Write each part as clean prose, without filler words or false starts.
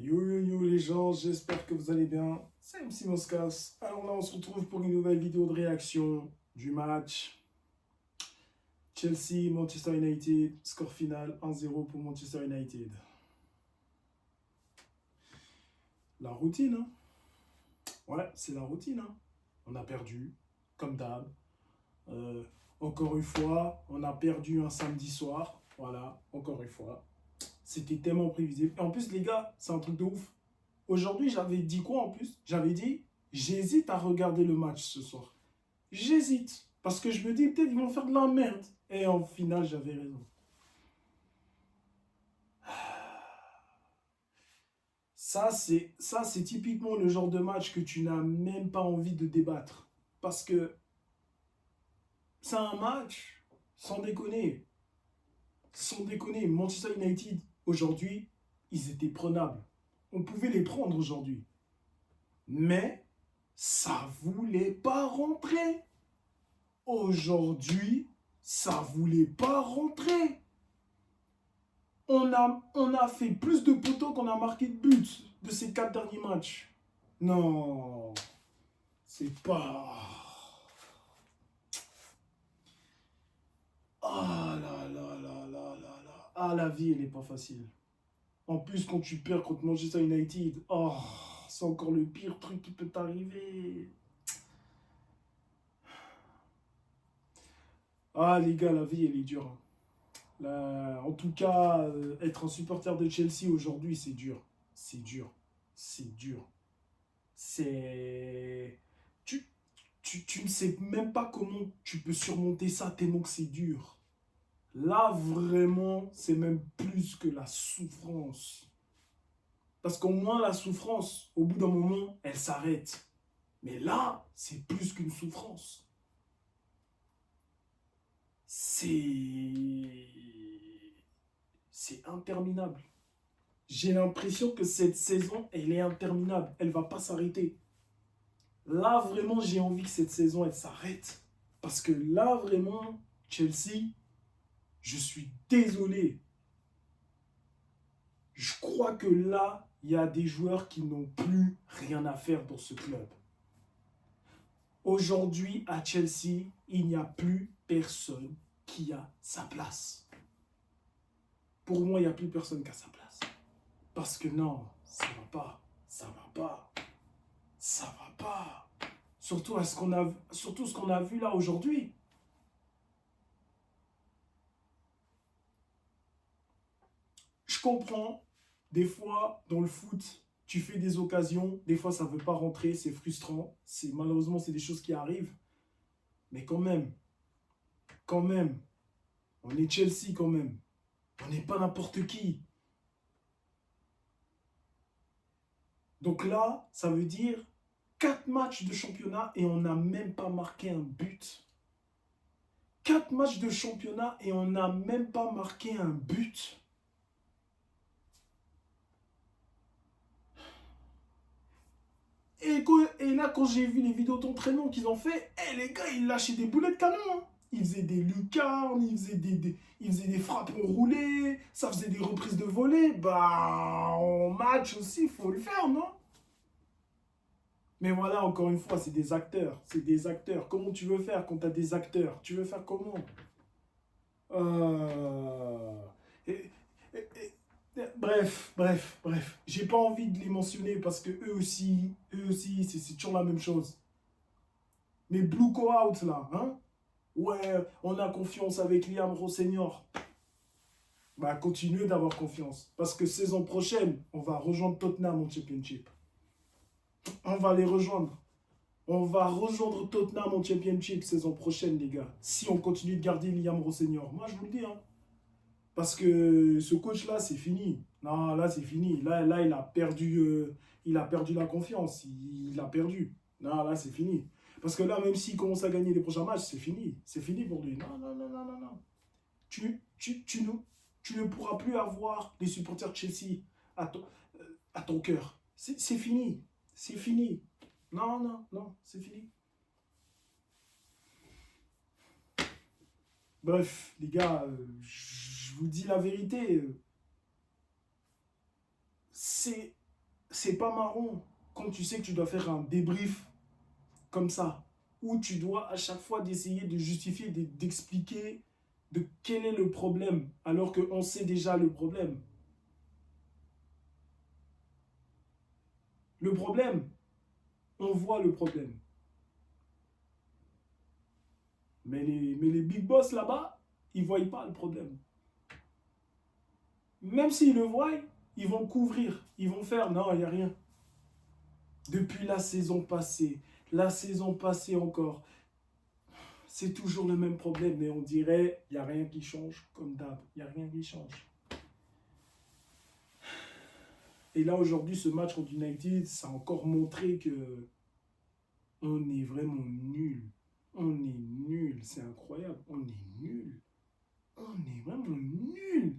Yo yo yo les gens, j'espère que vous allez bien. C'est MC Moscas. Alors là, on se retrouve pour une nouvelle vidéo de réaction du match. Chelsea, Manchester United, score final 1-0 pour Manchester United. La routine, hein. Ouais, c'est la routine, hein. On a perdu, comme d'hab. Euh, Encore une fois, on a perdu un samedi soir. Voilà, encore une fois. C'était tellement prévisible. Et en plus, les gars, c'est un truc de ouf. Aujourd'hui, j'avais dit quoi en plus? J'avais dit, j'hésite à regarder le match ce soir. J'hésite. Parce que je me dis, peut-être ils vont faire de la merde. Et en final, j'avais raison. Ça, c'est typiquement le genre de match que tu n'as même pas envie de débattre. Parce que c'est un match, sans déconner. Sans déconner, Manchester United, aujourd'hui, ils étaient prenables. On pouvait les prendre aujourd'hui. Mais ça voulait pas rentrer. Aujourd'hui, ça voulait pas rentrer. On a fait plus de poteaux qu'on a marqué de buts de ces 4 derniers matchs. Non, c'est pas... Ah là là là là là là. Ah, la vie, elle est pas facile. En plus, quand tu perds contre Manchester United, oh, c'est encore le pire truc qui peut t'arriver. Ah les gars, la vie, elle est dure, hein. En tout cas, être un supporter de Chelsea aujourd'hui, c'est dur. C'est dur. C'est dur. C'est... Tu ne sais même pas comment tu peux surmonter ça tellement que c'est dur. Là, vraiment, c'est même plus que la souffrance. Parce qu'au moins, la souffrance, au bout d'un moment, elle s'arrête. Mais là, c'est plus qu'une souffrance. C'est... C'est interminable. J'ai l'impression que cette saison, elle est interminable. Elle ne va pas s'arrêter. Là, vraiment, j'ai envie que cette saison, elle s'arrête. Parce que là, vraiment, Chelsea, je suis désolé. Je crois que là, il y a des joueurs qui n'ont plus rien à faire dans ce club. Aujourd'hui, à Chelsea, il n'y a plus personne qui a sa place. Pour moi, il n'y a plus personne qui a sa place. Parce que non, ça va pas. Ça va pas. Ça va pas. Surtout ce qu'on a vu là aujourd'hui. Je comprends, des fois, dans le foot, tu fais des occasions, des fois ça ne veut pas rentrer, c'est frustrant. Malheureusement, c'est des choses qui arrivent. Mais quand même, on est Chelsea quand même. On n'est pas n'importe qui. Donc là, ça veut dire 4 matchs de championnat et on n'a même pas marqué un but. 4 matchs de championnat et on n'a même pas marqué un but. Et là, quand j'ai vu les vidéos d'entraînement qu'ils ont fait, les gars, ils lâchaient des boulets de canon, hein. Ils faisaient des lucarnes, ils faisaient des frappes enroulées, ça faisait des reprises de volée. Bah, en match aussi, il faut le faire, non? Mais voilà, encore une fois, c'est des acteurs. C'est des acteurs. Comment tu veux faire quand tu as des acteurs? Tu veux faire comment? Euh... et- et- bref. J'ai pas envie de les mentionner parce que eux aussi, c'est toujours la même chose. Mais Blue Go Out là, hein? Ouais, on a confiance avec Liam Rosseignor. Bah, continuez d'avoir confiance. Parce que saison prochaine, on va rejoindre Tottenham en Championship. On va les rejoindre. On va rejoindre Tottenham en Championship saison prochaine, les gars. Si on continue de garder Liam Rosseignor. Moi, je vous le dis, hein. Parce que ce coach-là, c'est fini. Non, là, c'est fini. Là, il a perdu la confiance. Il a perdu. Non, là, c'est fini. Parce que là, même s'il commence à gagner les prochains matchs, c'est fini. C'est fini pour lui. Non, non, non, non, non, non. Tu ne pourras plus avoir les supporters de Chelsea à ton cœur. C'est fini. C'est fini. Non, non, non, c'est fini. Bref, les gars, je vous dis la vérité. C'est c'est pas marrant quand tu sais que tu dois faire un débrief comme ça, où tu dois à chaque fois d'essayer de justifier, d'expliquer de quel est le problème, alors qu'on sait déjà le problème. Le problème, on voit le problème. Mais les big boss là-bas, ils ne voient pas le problème. Même s'ils le voient, ils vont couvrir. Ils vont faire, non, il n'y a rien. Depuis la saison passée encore, c'est toujours le même problème. Mais on dirait, il n'y a rien qui change, comme d'hab. Il n'y a rien qui change. Et là, aujourd'hui, ce match contre United, ça a encore montré que on est vraiment nul. On est nul, c'est incroyable. On est nul. On est vraiment nul.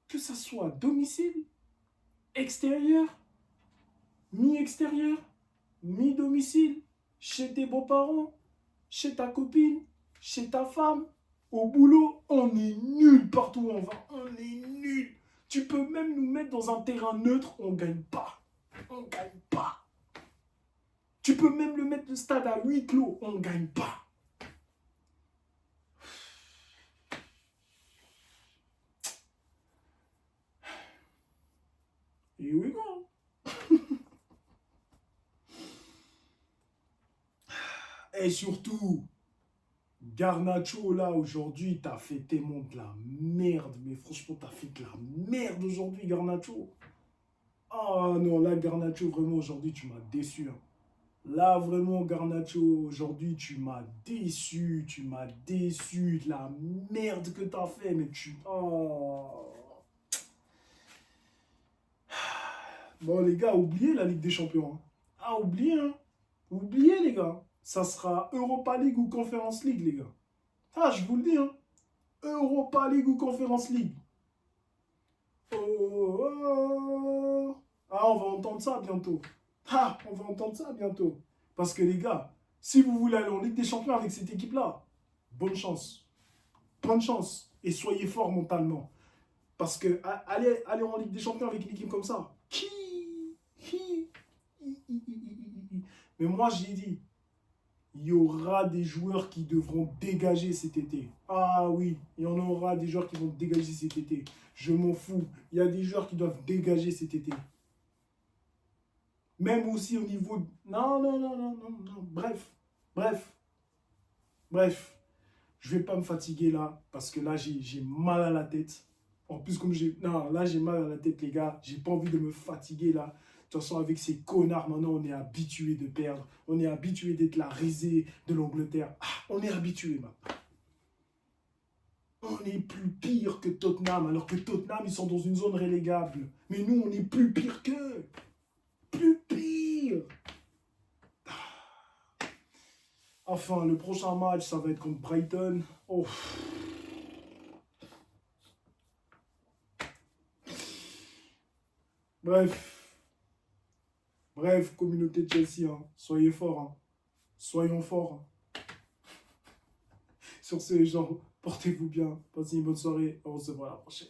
Que ça soit domicile, extérieur, mi-extérieur, mi-domicile, chez tes beaux-parents, chez ta copine, chez ta femme, au boulot, on est nul partout où on va. On est nul. Tu peux même nous mettre dans un terrain neutre, on ne gagne pas. On ne gagne pas. Tu peux même le mettre le stade à huis clos, on ne gagne pas. Et oui, non. Et surtout, Garnacho, là, aujourd'hui, t'as fait tellement de la merde. Mais franchement, t'as fait de la merde aujourd'hui, Garnacho. Ah non, là, Garnacho, vraiment, aujourd'hui, tu m'as déçu. Hein. Là, vraiment, Garnacho, aujourd'hui, tu m'as déçu. Tu m'as déçu de la merde que t'as fait. Mais tu... Oh. Bon, les gars, oubliez la Ligue des Champions. Hein. Ah, oubliez, hein. Oubliez, les gars. Ça sera Europa League ou Conference League, les gars. Ah, je vous le dis, hein. Europa League ou Conference League. Oh, oh. Ah, on va entendre ça bientôt. Ah, on va entendre ça bientôt. Parce que les gars, si vous voulez aller en Ligue des Champions avec cette équipe-là, bonne chance. Bonne chance. Et soyez forts mentalement. Parce que aller en Ligue des Champions avec une équipe comme ça, mais moi, j'ai dit, il y aura des joueurs qui devront dégager cet été. Ah oui, il y en aura des joueurs qui vont dégager cet été. Je m'en fous. Il y a des joueurs qui doivent dégager cet été. Même aussi au niveau... Non, non, non, non, non, non. Bref. Je ne vais pas me fatiguer là, parce que là, j'ai mal à la tête. En plus, comme j'ai... Non, là, j'ai mal à la tête, les gars. J'ai pas envie de me fatiguer là. De toute façon, avec ces connards, maintenant, on est habitué de perdre. On est habitué d'être la risée de l'Angleterre. Ah, on est habitué maintenant. On est plus pire que Tottenham, alors que Tottenham, ils sont dans une zone relégable. Mais nous, on est plus pire qu'eux. Plus pire. Enfin, le prochain match, ça va être contre Brighton. Oh. Bref, communauté de Chelsea, hein. Soyez forts. Hein. Soyons forts. Hein. Sur ce, les gens, portez-vous bien. Passez une bonne soirée. On se voit la prochaine.